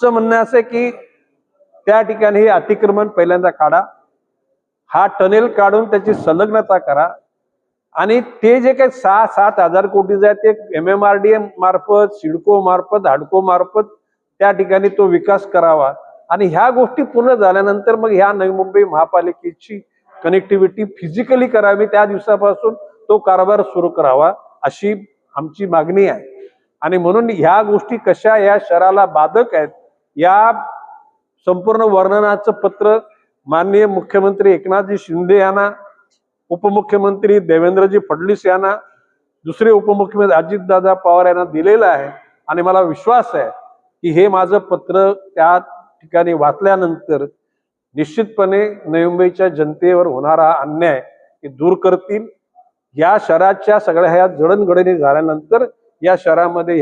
म्हणणं असं आहे की त्या ठिकाणी हे अतिक्रमण पहिल्यांदा काढा, हा टनेल काढून त्याची संलग्नता करा आणि ते जे काही 6-7 हजार कोटीचं आहे ते MMRDA मार्फत, सिडको मार्फत, हाडको मार्फत त्या ठिकाणी तो विकास करावा आणि ह्या गोष्टी पूर्ण झाल्यानंतर मग ह्या नवी मुंबई महापालिकेची कनेक्टिव्हिटी फिजिकली करावी, त्या दिवसापासून तो कारभार सुरू करावा अशी आमची मागणी आहे। आणि म्हणून ह्या गोष्टी कशा या शहराला बाधक आहेत या संपूर्ण वर्णनाचं पत्र माननीय मुख्यमंत्री एकनाथजी शिंदे यांना, उपमुख्यमंत्री देवेंद्रजी फडणवीस यांना, दुसरे उपमुख्यमंत्री अजितदादा पवार यांना दिलेलं आहे आणि मला विश्वास आहे की हे माझं पत्र त्या ठिकाणी वाचल्यानंतर निश्चितपणे नवी मुंबईच्या जनतेवर होणारा अन्याय ते दूर करतील। या शहराच्या सगळ्या ह्या जडणघडणी झाल्यानंतर या शहरामध्ये